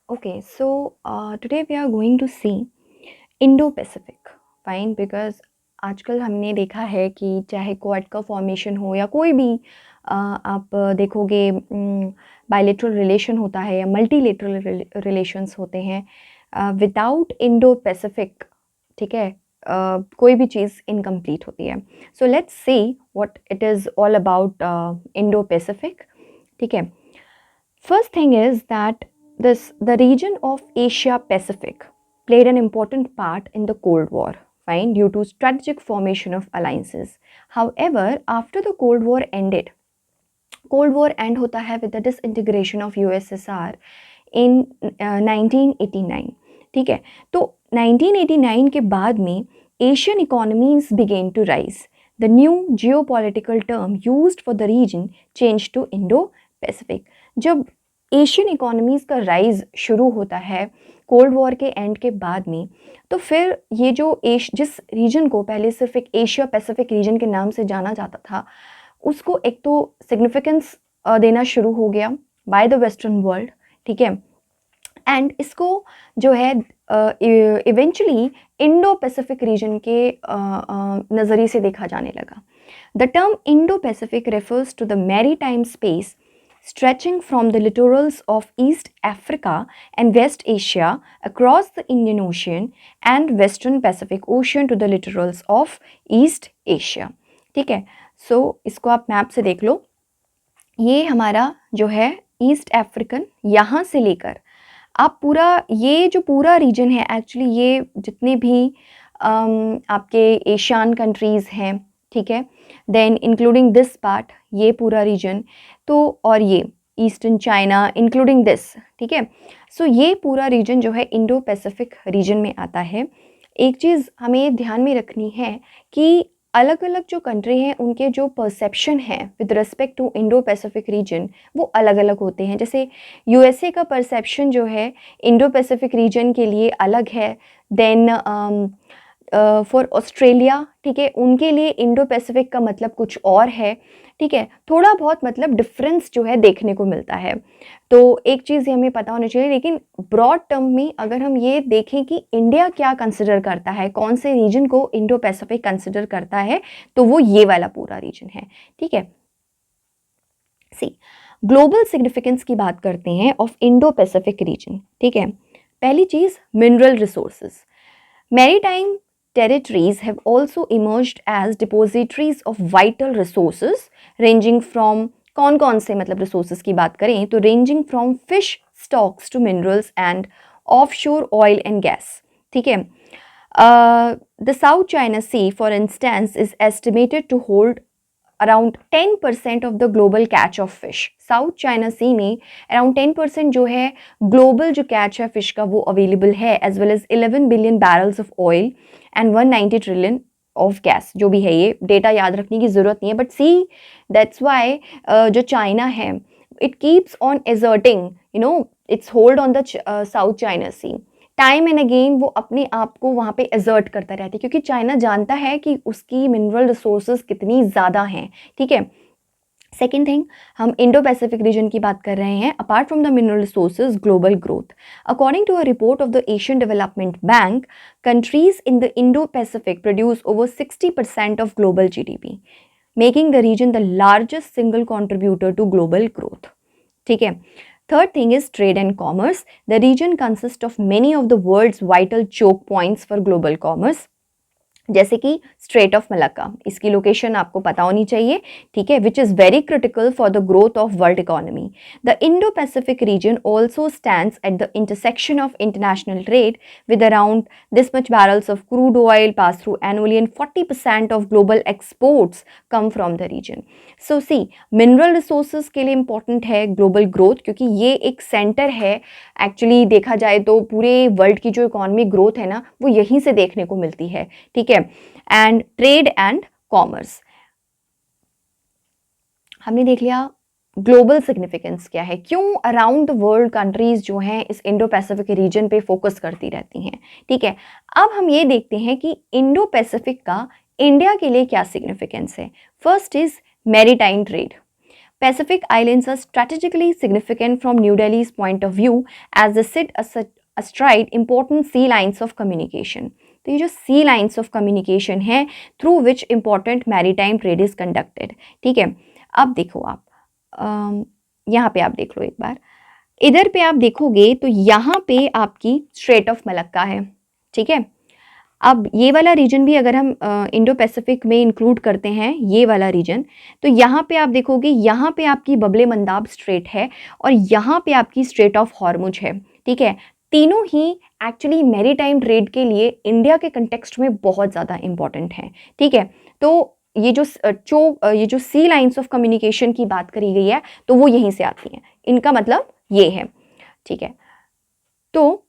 Okay, so today we are going to see Indo-Pacific, fine, because आजकल हमने देखा है कि चाहे क्वाड का फॉर्मेशन हो या कोई भी आप देखोगे बायलेटरल रिलेशन होता है या मल्टीलेटरल रिलेशंस होते हैं विदाउट इंडो पैसिफिक, ठीक है, कोई भी चीज़ इनकम्प्लीट होती है. So let's see what it is all about Indo Pacific. ठीक है. First thing is that the region of Asia Pacific played an important part in the Cold War, fine, due to strategic formation of alliances. However, after the Cold War ended, Cold War end होता है with the disintegration of USSR in 1989. ठीक है. तो 1989 के बाद में Asian economies began to rise. The new geopolitical term used for the region changed to Indo-Pacific. जब Asian economies का राइज शुरू होता है कोल्ड वॉर के एंड के बाद में, तो फिर ये जो जिस रीजन को पहले सिर्फ एक एशिया पैसिफिक रीजन के नाम से जाना जाता था, उसको एक तो सिग्निफिकेंस देना शुरू हो गया बाय द वेस्टर्न वर्ल्ड. ठीक है. एंड इसको जो है इवेंचुअली इंडो पैसिफिक रीजन के नज़रिए से देखा जाने लगा. The term Indo Pacific refers to the maritime space stretching from the littorals of East Africa and West Asia across the Indian Ocean and Western Pacific Ocean to the littorals of East Asia. ठीक है. सो इसको आप map से देख लो. ये हमारा जो है ईस्ट अफ्रीकन, यहाँ से लेकर आप पूरा ये जो पूरा रीजन है, एक्चुअली ये जितने भी आपके एशियन कंट्रीज़ हैं, ठीक है, देन इंक्लूडिंग दिस पार्ट, ये पूरा रीजन, तो और ये ईस्टर्न चाइना इंक्लूडिंग दिस. ठीक है. सो ये पूरा रीजन जो है इंडो पैसिफिक रीजन में आता है. एक चीज़ हमें ध्यान में रखनी है कि अलग अलग जो कंट्री हैं उनके जो परसेप्शन है with respect to Indo Pacific region वो अलग अलग होते हैं. जैसे यूएसए का परसेप्शन जो है इंडो पैसिफिक रीजन के लिए अलग है देन फॉर ऑस्ट्रेलिया. ठीक है. उनके लिए इंडो पैसिफिक का मतलब कुछ और है. ठीक है. थोड़ा बहुत मतलब डिफरेंस जो है देखने को मिलता है. तो एक चीज़ हमें पता होनी चाहिए. लेकिन ब्रॉड टर्म में अगर हम ये देखें कि इंडिया क्या कंसिडर करता है, कौन से रीजन को इंडो पैसिफिक कंसिडर करता है, तो वो ये वाला पूरा रीजन है. ठीक है. सी ग्लोबल सिग्निफिकेंस की बात करते हैं ऑफ इंडो पैसिफिक रीजन. ठीक है. पहली चीज़ mineral resources. Maritime territories have also emerged as depositories of vital resources ranging from कौन से मतलब resources की बात करें तो ranging from fish stocks to minerals and offshore oil and gas. ठीक है. The South China Sea, for instance, is estimated to hold around 10% of the global catch of fish. South China Sea में around 10% जो है global जो catch है fish का वो available है, as well as 11 billion barrels of oil and 190 trillion of gas. जो भी है ये डेटा याद रखने की ज़रूरत नहीं है, बट सी दैट्स वाई जो चाइना है it keeps on asserting its hold on the South China Sea. Time and again वो अपने आप को वहाँ पे एजर्ट करता रहता है क्योंकि चाइना जानता है कि उसकी मिनरल रिसोर्सेज कितनी ज़्यादा हैं. ठीक है. सेकेंड थिंग, हम इंडो पैसिफिक रीजन की बात कर रहे हैं. Apart from the mineral resources, global growth. According to a report of the Asian Development Bank, countries in the Indo Pacific produce over 60% of global GDP, making the region the largest single contributor to global growth. ठीक है. Third thing is trade and commerce. The region consists of many of the world's vital choke points for global commerce. जैसे कि strait of Malacca, इसकी location आपको पता होनी चाहिए. ठीक है. Which is very critical for the growth of world economy. The Indo Pacific region also stands at the intersection of international trade with around this much barrels of crude oil pass through annually and 40% of global exports come from the region. So see mineral resources के लिए important है global growth क्योंकि ये एक centre है. Actually देखा जाए तो पूरे वर्ल्ड की जो इकोनॉमिक ग्रोथ है ना वो यहीं से देखने को मिलती है. ठीक है. एंड ट्रेड एंड कॉमर्स हमने देख लिया. ग्लोबल सिग्निफिकेंस क्या है, क्यों अराउंड द वर्ल्ड कंट्रीज जो हैं इस इंडो पैसिफिक रीजन पे फोकस करती रहती हैं. ठीक है. अब हम ये देखते हैं कि इंडो पैसिफिक का इंडिया के लिए क्या सिग्निफिकेंस है. First is maritime trade. Pacific Islands are strategically significant from New Delhi's point of view as they sit astride important sea lines of communication. तो ये जो सी लाइन्स ऑफ कम्युनिकेशन है through which important maritime trade is conducted. ठीक है, अब देखो आप यहाँ पे आप देख लो एक बार, इधर पे आप देखोगे तो यहाँ पे आपकी स्ट्रेट ऑफ मलक्का है. ठीक है, अब ये वाला रीजन भी अगर हम इंडो पैसिफिक में इंक्लूड करते हैं ये वाला रीजन, तो यहाँ पे आप देखोगे यहाँ पे आपकी बबले मंदाब स्ट्रेट है और यहाँ पे आपकी स्ट्रेट ऑफ हॉर्मुज है. ठीक है, तीनों ही एक्चुअली मैरीटाइम ट्रेड के लिए इंडिया के कंटेक्स्ट में बहुत ज़्यादा इंपॉर्टेंट है. ठीक है, तो ये जो सी लाइन्स ऑफ कम्युनिकेशन की बात करी गई है तो वो यहीं से आती हैं, इनका मतलब ये है. ठीक है, तो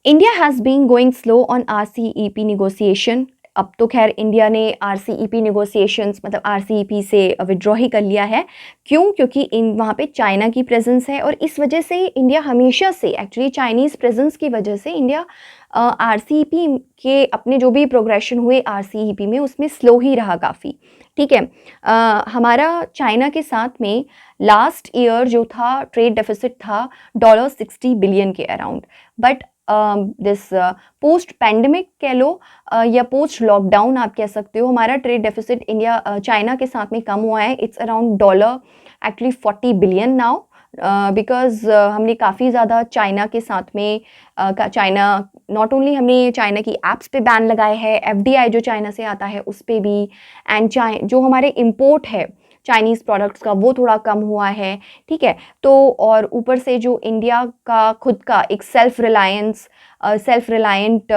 India has been going slow on RCEP negotiation. अब तो खैर इंडिया ने RCEP नेगोशिएशंस मतलब RCEP से विड्रॉ ही कर लिया है. क्यों? क्योंकि वहाँ पे चाइना की प्रेजेंस है और इस वजह से इंडिया हमेशा से एक्चुअली चाइनीज़ प्रेजेंस की वजह से इंडिया RCEP के अपने जो भी प्रोग्रेशन हुए RCEP में उसमें स्लो ही रहा काफ़ी. ठीक है, हमारा चाइना के साथ में लास्ट ईयर जो था ट्रेड डेफिसिट था $60 बिलियन के around. But this post pandemic कह लो या पोस्ट लॉकडाउन आप कह सकते हो, हमारा ट्रेड डेफिसिट इंडिया चाइना के साथ में कम हुआ है. It's around actually $40 billion now because हमने काफ़ी ज़्यादा चाइना के साथ में चाइना नॉट ओनली हमने चाइना की एप्स पे बैन लगाए हैं, FDI जो चाइना से आता है उस पर भी, एंड जो हमारे इम्पोर्ट है चाइनीज़ प्रोडक्ट्स का वो थोड़ा कम हुआ है. ठीक है, तो और ऊपर से जो इंडिया का खुद का एक self reliant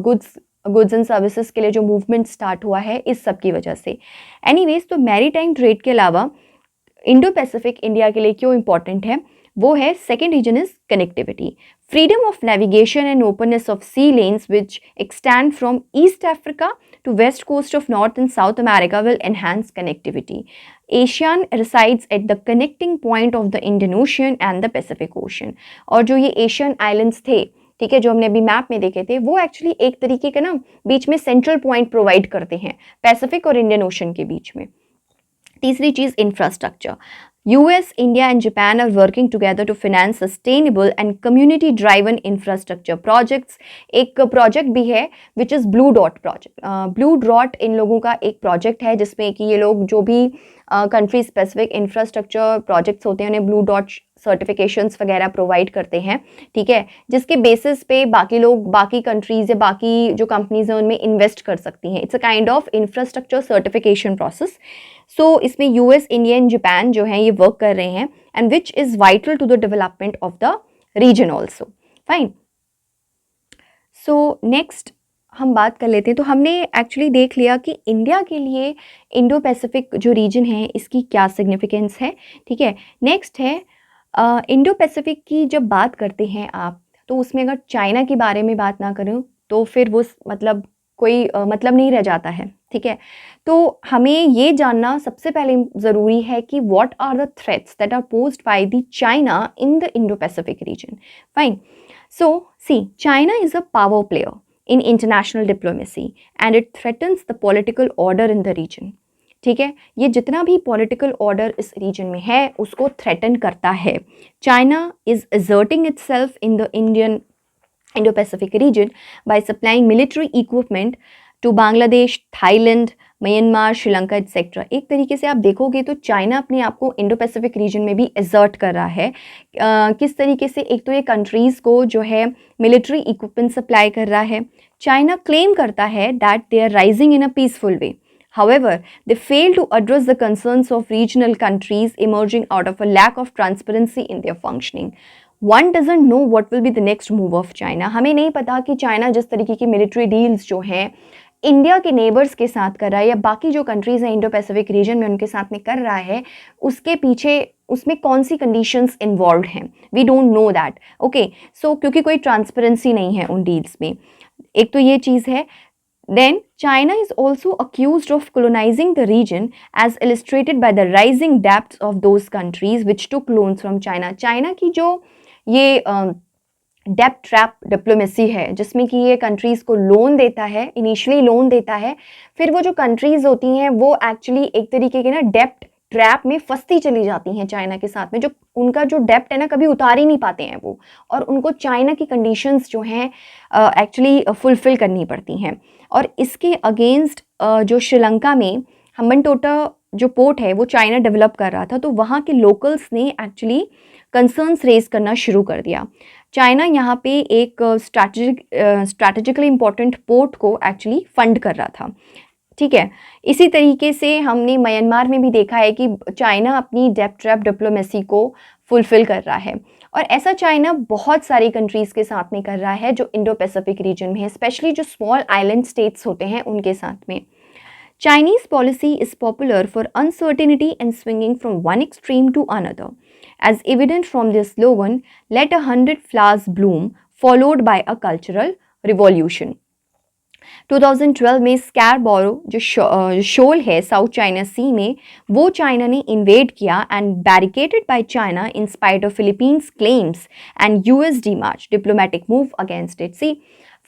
goods and services के लिए जो मूवमेंट स्टार्ट हुआ है इस सब की वजह से. एनीवेज, तो मैरीटाइम ट्रेड के अलावा इंडो पैसिफिक इंडिया के लिए क्यों इंपॉर्टेंट है वो है second reason is connectivity. Freedom of navigation and openness of sea lanes which extend from East Africa to west coast of North and South America will enhance connectivity. ASEAN resides at the connecting point of the Indian Ocean and the Pacific Ocean. और जो ये Asian islands थे, ठीक है, जो हमने अभी map में देखे थे, वो एक्चुअली एक तरीके के ना बीच में सेंट्रल पॉइंट प्रोवाइड करते हैं पैसिफिक और इंडियन ओशन के बीच में. तीसरी चीज़ infrastructure. US, India and Japan are working together to finance sustainable and community-driven infrastructure projects. एक प्रोजेक्ट भी है which is Blue Dot project. Blue Dot इन लोगों का एक प्रोजेक्ट है जिसमें कि ये लोग जो भी कंट्री स्पेसिफिक इंफ्रास्ट्रक्चर प्रोजेक्ट्स होते हैं उन्हें ब्लू डॉट सर्टिफिकेशंस वगैरह प्रोवाइड करते हैं. ठीक है, जिसके बेसिस पे बाकी लोग बाकी कंट्रीज़ या बाकी जो कंपनीज हैं उनमें इन्वेस्ट कर सकती हैं. It's a kind of infrastructure certification process. So इसमें US, इंडिया एंड जापान जो है ये वर्क कर रहे हैं and which is vital to the development of the region also. Fine. So next हम बात कर लेते हैं. तो हमने एक्चुअली देख लिया कि इंडिया के लिए इंडो पैसिफिक जो रीजन है इसकी क्या सिग्निफिकेंस है. ठीक है, नेक्स्ट है इंडो पैसिफिक की जब बात करते हैं आप तो उसमें अगर चाइना के बारे में बात ना करूं तो फिर वो मतलब कोई मतलब नहीं रह जाता है. ठीक है, तो हमें ये जानना सबसे पहले ज़रूरी है कि what are the threats that are posed by the China in the Indo Pacific region. Fine. So see, China is a power player in international diplomacy and it threatens the political order in the region. ठीक है, ये जितना भी political order इस region में है उसको threaten करता है. China is asserting itself in the Indo-Pacific region by supplying military equipment to Bangladesh, Thailand, Myanmar, Sri Lanka etcetera. एक तरीके से आप देखोगे तो चाइना अपने आप को इंडो पैसिफिक रीजन में भी एजर्ट कर रहा है. किस तरीके से? एक तो ये कंट्रीज़ को जो है मिलिट्री इक्विपमेंट सप्लाई कर रहा है. चाइना क्लेम करता है that they are rising in a peaceful way. However, they fail to address the concerns of regional countries emerging out of a lack of transparency in their functioning. One doesn't know what will be the next move of China. हमें नहीं पता कि China जिस तरीके की military deals जो हैं India के नेबर्स के साथ कर रहा है या बाकी जो कंट्रीज़ हैं इंडो पैसिफिक रीजन में उनके साथ में कर रहा है, उसके पीछे उसमें कौन सी कंडीशंस इन्वॉल्व हैं. We don't know that. Okay, so क्योंकि कोई ट्रांसपेरेंसी नहीं है उन डील्स में. एक तो ये चीज़ है. Then China is also accused of colonizing the region as illustrated by the rising debts of those countries which took loans from China. China की जो ये डेप्ट ट्रैप डिप्लोमेसी है जिसमें कि ये कंट्रीज़ को लोन देता है, इनिशियली लोन देता है, फिर वो जो कंट्रीज़ होती हैं वो एक्चुअली एक तरीके के ना डेप्ट ट्रैप में फंसती चली जाती हैं चाइना के साथ में, जो उनका जो डेप्ट है ना कभी उतार ही नहीं पाते हैं वो, और उनको चाइना की कंडीशंस जो हैं एक्चुअली फुलफिल करनी पड़ती हैं। और इसके अगेंस्ट जो श्रीलंका में हम्बनटोटा जो पोर्ट है वो चाइना डेवलप कर रहा था, तो वहाँ के लोकल्स ने एक्चुअली कंसर्न्स रेज करना शुरू कर दिया। चाइना यहाँ पे एक स्ट्रैटेजिकली इम्पॉर्टेंट पोर्ट को एक्चुअली फंड कर रहा था, ठीक है। इसी तरीके से हमने म्यांमार में भी देखा है कि चाइना अपनी डेप्ट ट्रैप डिप्लोमेसी को फुलफिल कर रहा है, और ऐसा चाइना बहुत सारी कंट्रीज़ के साथ में कर रहा है जो इंडो पैसिफिक रीजन में है, स्पेशली जो स्मॉल आइलैंड स्टेट्स होते हैं उनके साथ में। Chinese policy is popular for uncertainty and swinging from one extreme to another, as evident from their slogan, "Let 100 flowers bloom," followed by a cultural revolution. 2012 में स्कैरबोरो जो शोल है साउथ चाइना सी में, वो चाइना ने इन्वेड किया and barricaded by China in spite of Philippines claims and US demarche diplomatic move against it. See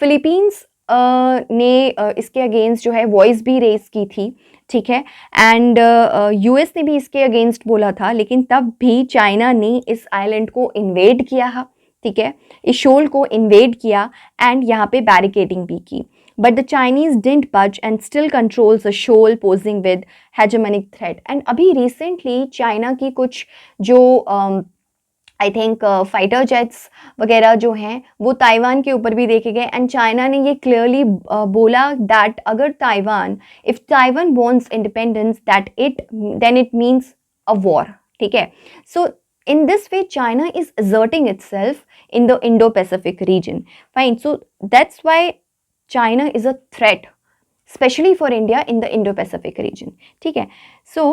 Philippines ने इसके against जो है वॉइस भी रेज की थी, ठीक है, एंड यूएस ने भी इसके अगेंस्ट बोला था, लेकिन तब भी चाइना ने इस आइलैंड को इन्वेड किया, ठीक है, इस शोल को इन्वेड किया एंड यहाँ पे बैरिकेडिंग भी की। But the Chinese didn't budge and still controls the shoal, posing with hegemonic threat. And अभी recently चाइना की कुछ जो आई थिंक फाइटर जेट्स वगैरह जो हैं वो ताइवान के ऊपर भी देखे गए, एंड चाइना ने ये क्लियरली बोला दैट अगर Taiwan, if Taiwan wants independence then it means a war, ठीक है। सो in this way China is asserting itself in the Indo-Pacific region, fine, so that's why China is a threat especially for India in the Indo-Pacific region, ठीक है। so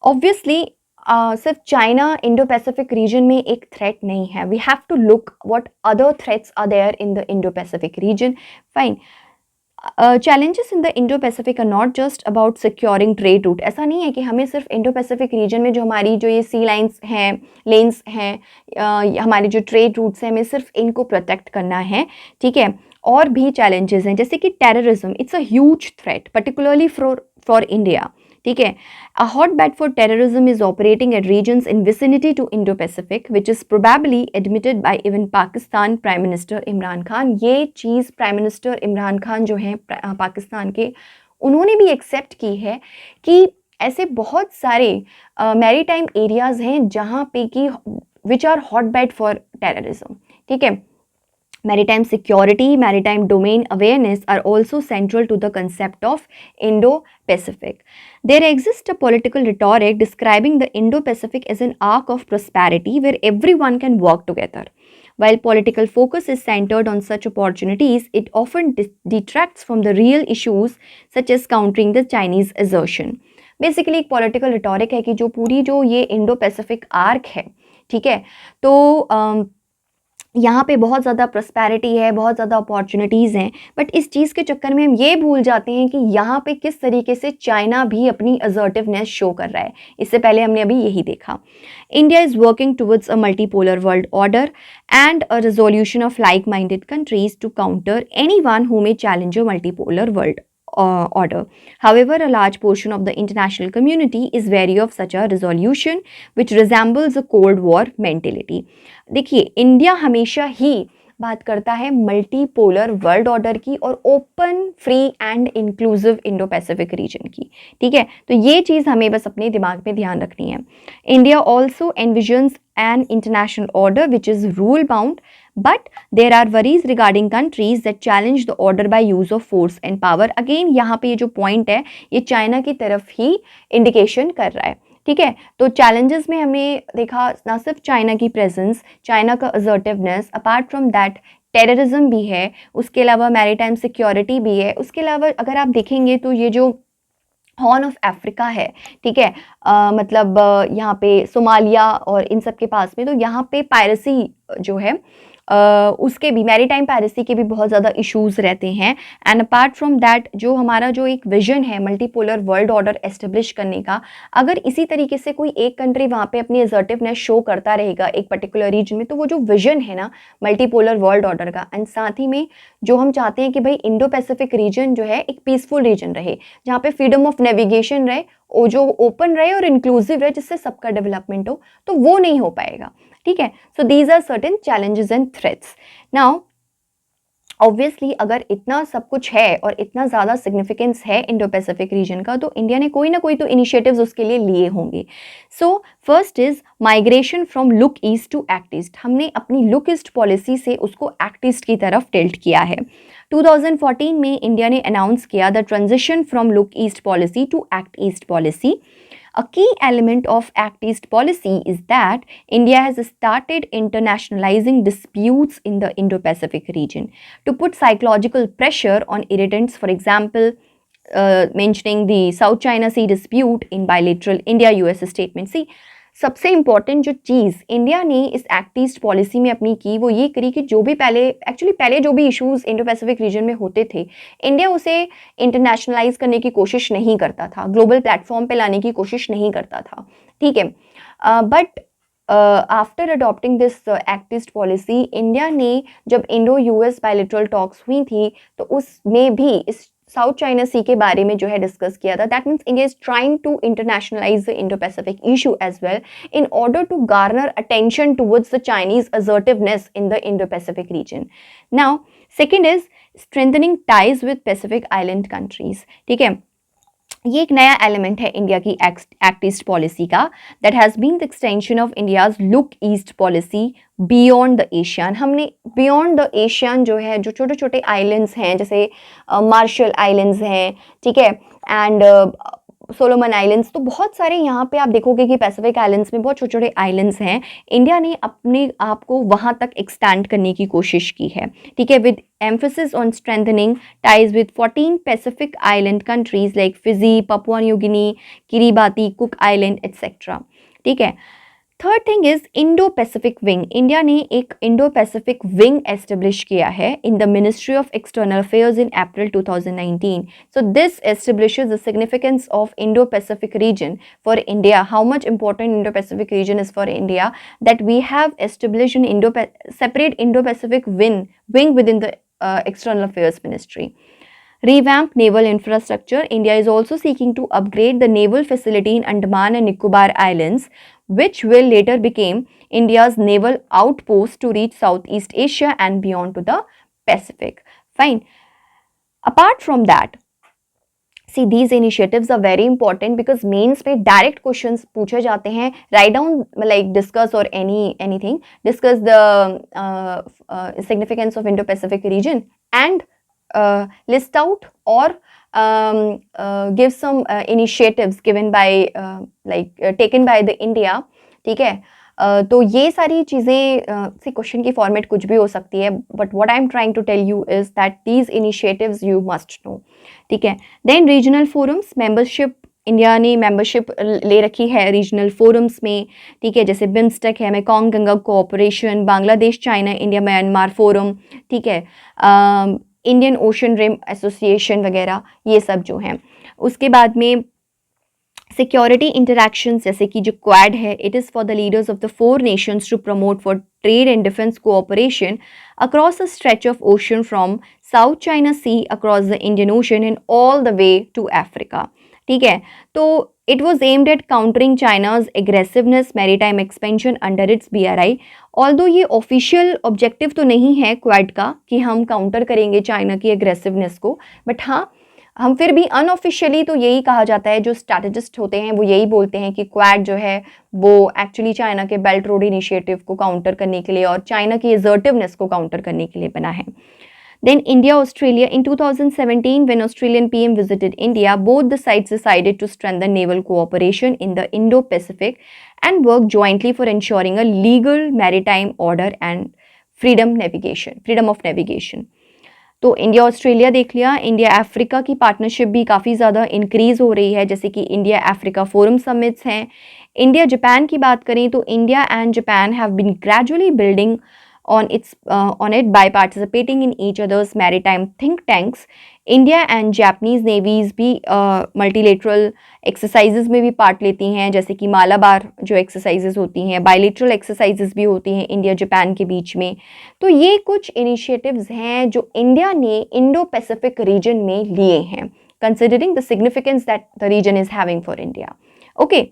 obviously सिर्फ China Indo Pacific region में एक threat नहीं है, we have to look what other threats are there in the Indo Pacific region, fine. Challenges in the Indo Pacific are not just about securing trade route. ऐसा नहीं है कि हमें सिर्फ इंडो पैसिफिक रीजन में जो हमारी जो ये सी लाइन्स हैं, लेन्स हैं, हमारे जो ट्रेड रूट्स हैं, हमें सिर्फ इनको प्रोटेक्ट करना है, ठीक है। और भी चैलेंजेस हैं जैसे कि terrorism, it's a huge threat particularly for India, ठीक है। A hotbed for terrorism is operating at regions in vicinity to Indo-Pacific, which is probably admitted by even Pakistan Prime Minister Imran Khan. ये चीज़ prime minister Imran Khan जो हैं पाकिस्तान के, उन्होंने भी accept की है कि ऐसे बहुत सारे मैरीटाइम एरियाज़ हैं जहाँ पे कि which are hotbed for terrorism, ठीक है। Maritime security, maritime domain awareness are also central to the concept of Indo-Pacific. There exists a political rhetoric describing the Indo-Pacific as an arc of prosperity where everyone can work together. While political focus is centered on such opportunities, it often detracts from the real issues such as countering the Chinese assertion. Basically एक political rhetoric है कि जो पूरी जो ये Indo-Pacific arc है, ठीक है, तो यहाँ पे बहुत ज़्यादा प्रॉस्पेरिटी है, बहुत ज़्यादा अपॉर्चुनिटीज़ हैं, बट इस चीज़ के चक्कर में हम ये भूल जाते हैं कि यहाँ पे किस तरीके से चाइना भी अपनी असर्टिवनेस शो कर रहा है। इससे पहले हमने अभी यही देखा। India is working towards a multipolar world order and a resolution of like minded countries to counter anyone who may challenge a multipolar world order. However, a large portion of the international community is wary of such a resolution, which resembles a Cold War mentality. देखिए, India हमेशा ही बात करता है multipolar world order की और open, free and inclusive Indo Pacific region की, ठीक है। तो ये चीज़ हमें बस अपने दिमाग में ध्यान रखनी है। India also envisions an international order which is rule bound, but there are worries regarding countries that challenge the order by use of force and power. Again यहाँ पे ये जो point है ये चाइना की तरफ ही इंडिकेशन कर रहा है, ठीक है। तो चैलेंजेस में हमने देखा ना सिर्फ चाइना की प्रेजेंस, चाइना का assertiveness, apart from that terrorism भी है, उसके अलावा मैरीटाइम सिक्योरिटी भी है, उसके अलावा अगर आप देखेंगे तो ये जो हॉर्न ऑफ अफ्रीका है, ठीक है, मतलब यहाँ पे सोमालिया और इन सब के पास में, तो यहाँ पे पायरेसी जो है उसके भी मैरीटाइम पायरेसी के भी बहुत ज़्यादा इश्यूज़ रहते हैं। एंड अपार्ट फ्रॉम दैट जो हमारा जो एक विजन है मल्टीपोलर वर्ल्ड ऑर्डर एस्टेब्लिश करने का, अगर इसी तरीके से कोई एक कंट्री वहाँ पे अपनी असर्टिवनेस शो करता रहेगा एक पर्टिकुलर रीजन में, तो वो जो विजन है ना मल्टीपोलर वर्ल्ड ऑर्डर का, एंड साथ ही में जो हम चाहते हैं कि भाई इंडो पैसिफिक रीजन जो है एक पीसफुल रीजन रहे, जहाँ पे फ्रीडम ऑफ नेविगेशन रहे, वो जो ओपन रहे और इंक्लूसिव रहे, जिससे सबका डेवलपमेंट हो, तो वो नहीं हो पाएगा। ठीक है, so these are certain challenges and threats. Now obviously अगर इतना सब कुछ है और इतना ज़्यादा सिग्निफिकेंस है इंडो पैसिफिक रीजन का, तो इंडिया ने कोई ना कोई तो इनिशिएटिव्स उसके लिए लिए होंगे। So first is migration from Look East to Act East. हमने अपनी लुक ईस्ट पॉलिसी से उसको एक्ट ईस्ट की तरफ टिल्ट किया है। 2014 में इंडिया ने अनाउंस किया the transition from Look East policy to Act East policy. A key element of Act East policy is that India has started internationalizing disputes in the Indo-Pacific region to put psychological pressure on irritants, for example, mentioning the South China Sea dispute in bilateral India-US statement. See, सबसे important जो चीज़ India ने इस act East policy में अपनी की, वो ये करी कि जो भी पहले जो भी इश्यूज इंडो पैसिफिक रीजन में होते थे, इंडिया उसे इंटरनेशनलाइज करने की कोशिश नहीं करता था, ग्लोबल प्लेटफॉर्म पे लाने की कोशिश नहीं करता था। ठीक है, but after adopting this act East policy, India ने जब इंडो यूएस बायलैटरल टॉक्स हुई थी, तो उसमें भी इस साउथ चाइना सी के बारे में जो है डिस्कस किया था। That means India is trying to internationalise the Indo Pacific issue as well in order to garner attention towards the Chinese assertiveness in the Indo Pacific region. Now second is strengthening ties with Pacific island countries. ठीक है, ये एक नया element है India की Act East policy का, that has been the extension of India's Look East policy beyond the ASEAN. हमने beyond the Asian जो है, जो छोटे छोटे आइलैंड्स हैं, जैसे मार्शल आइलैंड्स हैं, ठीक है, एंड सोलोमन आइलैंड्स, तो बहुत सारे यहाँ पे आप देखोगे कि पैसिफिक आइलैंड्स में बहुत छोटे छोटे आइलैंड्स हैं। इंडिया ने अपने आप को वहाँ तक एक्सटेंड करने की कोशिश की है। ठीक है, with emphasis on strengthening ties with 14 Pacific Island countries like Fiji, Papua New Guinea, Kiribati, Cook Island, etc. ठीक है, third thing is Indo Pacific wing. India ने एक इंडो पैसिफिक विंग एस्टेब्लिश किया है in the Ministry of External Affairs in April 2019. So this establishes the significance of Indo Pacific region for India, how much important Indo Pacific region is for India, that we have establish in separate Indo Pacific wing within the external affairs ministry. Revamp naval infrastructure. India is also seeking to upgrade the naval facility in Andaman and Nicobar Islands, which will later become India's naval outpost to reach Southeast Asia and beyond to the Pacific. Fine. Apart from that, see, these initiatives are very important because mains पे direct questions पूछे जाते हैं. Write down, like discuss or anything. Discuss the significance of Indo-Pacific region and list out or give some initiatives given by taken by the India. ठीक है, तो ये सारी चीज़ें से क्वेश्चन की फॉर्मेट कुछ भी हो सकती है, but what I am trying to tell you is that these initiatives you must know. ठीक है, then regional forums membership. India ने मेंबरशिप ले रखी है रीजनल फोरम्स में. ठीक है, जैसे बिम्स्टेक है, Mekong Ganga cooperation, Bangladesh China India Myanmar forum, ठीक है, इंडियन ओशन रिम एसोसिएशन वगैरह, ये सब जो हैं. उसके बाद में सिक्योरिटी इंटरैक्शंस, जैसे कि जो क्वाड है, it is for the leaders of the 4 nations to promote for trade and defence cooperation across a stretch of ocean from South China Sea across the Indian Ocean and all the way to Africa. ठीक है, तो it was aimed at countering China's aggressiveness maritime expansion under its BRI. Although ये official objective तो नहीं है quad का कि हम काउंटर करेंगे चाइना की एग्रेसिवनेस को, बट हाँ, हम फिर भी अनऑफिशियली तो यही कहा जाता है, जो स्ट्रैटेजिस्ट होते हैं वो यही बोलते हैं कि क्वाड जो है वो एक्चुअली चाइना के बेल्ट रोड इनिशिएटिव को काउंटर करने के लिए और चाइना की असर्टिवनेस को काउंटर करने के लिए बना है. Then India Australia in 2017, when Australian PM visited India, both the sides decided to strengthen naval cooperation in the Indo-Pacific and work jointly for ensuring a legal maritime order and freedom of navigation. तो India Australia देख लिया. India Africa की partnership भी काफ़ी ज़्यादा increase हो रही है, जैसे कि इंडिया अफ्रीका फोरम समिट्स हैं. इंडिया जापान की बात करें तो India and Japan have been gradually building on it by participating in each other's maritime think tanks. India and Japanese navies भी मल्टीलेटरल एक्सरसाइजेज में भी पार्ट लेती हैं, जैसे कि मालाबार जो एक्सरसाइजेज होती हैं, बायलेटरल एक्सरसाइजेज भी होती हैं इंडिया जापान के बीच में। तो ये कुछ इनिशिएटिव्स हैं जो इंडिया ने इंडो पैसिफिक रीजन में लिए हैं, considering the significance that the region is having for India. Okay,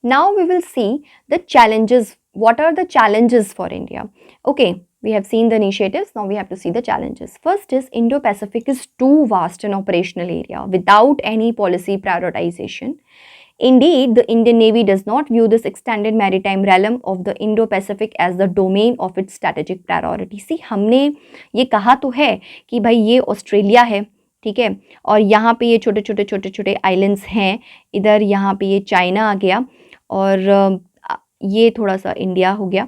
now we will see the challenges. What are the challenges for India? Okay, we have seen the initiatives, now we have to see the challenges. First is Indo-Pacific is too vast an operational area without any policy prioritization. Indeed, the Indian Navy does not view this extended maritime realm of the Indo-Pacific as the domain of its strategic priority. See, हमने ये कहा तो है कि भाई ये Australia है, ठीक है, और यहाँ पे ये छोटे छोटे आइलैंड्स हैं, इधर यहाँ पे ये चाइना आ गया और ये थोड़ा सा इंडिया हो गया।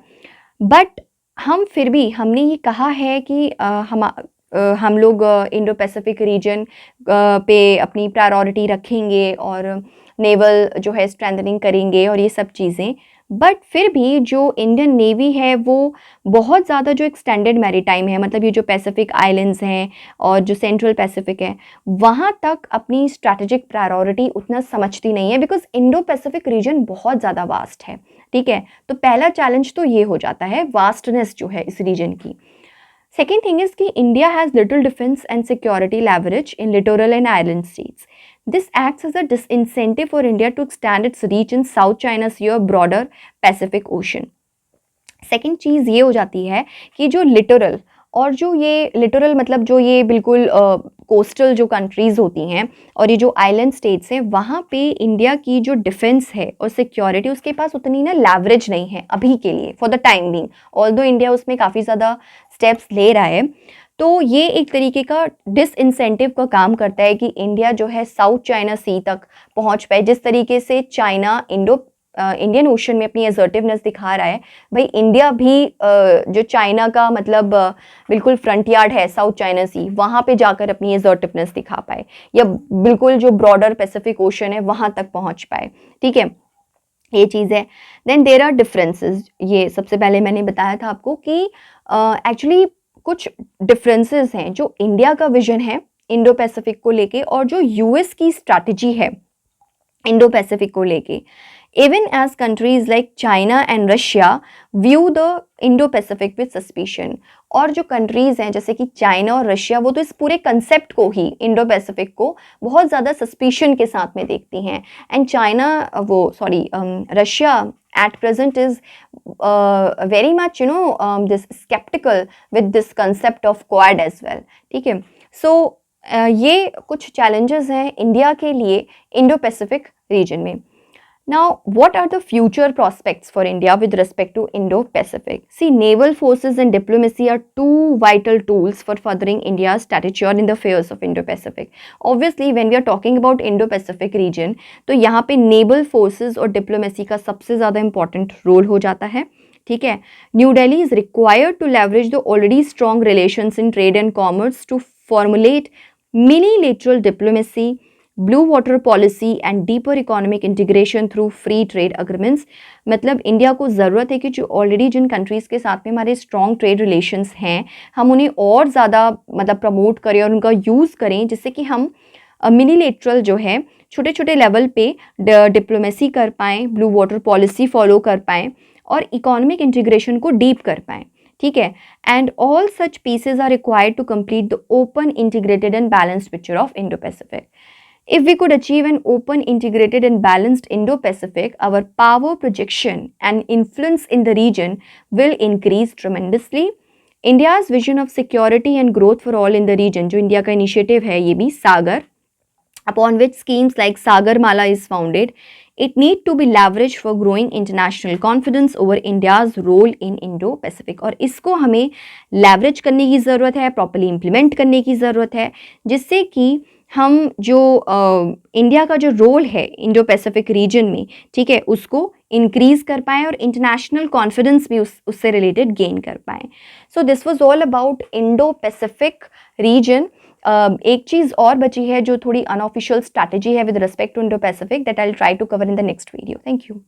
बट हम फिर भी हमने ये कहा है कि हम लोग इंडो पैसिफिक रीजन पे अपनी प्रायोरिटी रखेंगे और नेवल जो है स्ट्रेंथनिंग करेंगे और ये सब चीज़ें। बट फिर भी जो इंडियन नेवी है वो बहुत ज़्यादा जो एक्सटेंडेड मैरीटाइम है, मतलब ये जो पैसिफिक आइलैंड्स हैं और जो सेंट्रल पैसिफिक है, वहाँ तक अपनी स्ट्रैटेजिक प्रायोरिटी उतना समझती नहीं है, बिकॉज इंडो पैसिफिक रीजन बहुत ज़्यादा वास्ट है। ठीक है, तो पहला चैलेंज तो ये हो जाता है, वास्टनेस जो है इस रीजन की। Second thing is कि India has little defense and security leverage in littoral and island states. This acts as a disincentive for India to extend its reach in South China Sea or broader Pacific Ocean. Second चीज़ ये हो जाती है कि जो littoral और जो ये लिटोरल मतलब जो ये बिल्कुल कोस्टल जो कंट्रीज़ होती हैं और ये जो आइलैंड स्टेट्स हैं, वहाँ पे इंडिया की जो डिफेंस है और सिक्योरिटी उसके पास उतनी ना लेवरेज नहीं है अभी के लिए, for the time being. Although India उसमें काफ़ी ज़्यादा स्टेप्स ले रहा है, तो ये एक तरीके का डिसइंसेंटिव का काम करता है कि इंडिया जो है साउथ चाइना सी तक पहुँच पाए। जिस तरीके से चाइना इंडियन ओशन में अपनी असर्टिवनेस दिखा रहा है, भाई इंडिया भी जो चाइना का मतलब बिल्कुल फ्रंट यार्ड है साउथ चाइना सी, वहाँ पे जाकर अपनी असर्टिवनेस दिखा पाए, या बिल्कुल जो ब्रॉडर पैसिफिक ओशन है वहाँ तक पहुँच पाए। ठीक है, ये चीज़ है। देन देयर आर डिफरेंसेस, ये सबसे पहले मैंने बताया था आपको कि एक्चुअली कुछ डिफरेंसेस हैं जो इंडिया का विजन है इंडो पैसिफिक को लेके और जो यूएस की स्ट्रैटेजी है इंडो पैसिफिक को लेके। Even as countries like China and Russia view the Indo-Pacific with suspicion, और जो कंट्रीज़ हैं जैसे कि चाइना और रशिया, वो तो इस पूरे कंसेप्ट को ही इंडो पैसिफिक को बहुत ज़्यादा सस्पिशन के साथ में देखती हैं। And Russia at present is very much this skeptical with this concept of Quad as well। ठीक है, सो ये कुछ challenges हैं इंडिया के लिए इंडो पैसिफिक रीजन में। Now, what are the future prospects for India with respect to Indo-Pacific? See, naval forces and diplomacy are two vital tools for furthering India's stature in the affairs of Indo-Pacific. Obviously, when we are talking about Indo-Pacific region, तो यहाँ पे naval forces और diplomacy का सबसे ज़्यादा important role हो जाता है। ठीक है, New Delhi is required to leverage the already strong relations in trade and commerce to formulate mini-lateral diplomacy, blue water policy and deeper economic integration through free trade agreements. मतलब India को ज़रूरत है कि जो ऑलरेडी जिन countries के साथ में हमारे स्ट्रॉन्ग ट्रेड रिलेशंस हैं, हम उन्हें और ज़्यादा मतलब प्रमोट करें और उनका यूज़ करें, जिससे कि हम मिनीलेटरल जो है छोटे छोटे लेवल पे डिप्लोमेसी कर पाएँ, ब्लू वाटर पॉलिसी फॉलो कर पाएँ और इकोनॉमिक इंटीग्रेशन को डीप कर पाएँ। ठीक है, and all such pieces are required to complete the open integrated and balanced picture of Indo Pacific. If we could achieve an open, integrated and balanced Indo-Pacific, our power projection and influence in the region will increase tremendously. India's vision of security and growth for all in the region, जो India का initiative है ये भी सागर, upon which schemes like Sagar Mala is founded, it need to be leveraged for growing international confidence over India's role in Indo-Pacific। और इसको हमें leverage करने की ज़रूरत है, properly implement करने की ज़रूरत है, जिससे कि हम जो इंडिया का जो रोल है इंडो पैसिफिक रीजन में, ठीक है, उसको इंक्रीज़ कर पाएँ और इंटरनेशनल कॉन्फिडेंस भी उससे रिलेटेड गेन कर पाएँ। So this was all about Indo Pacific region. एक चीज़ और बची है जो थोड़ी अनऑफिशियल स्ट्रैटेजी है with respect to Indo Pacific, that I will try to cover in the next video. Thank you.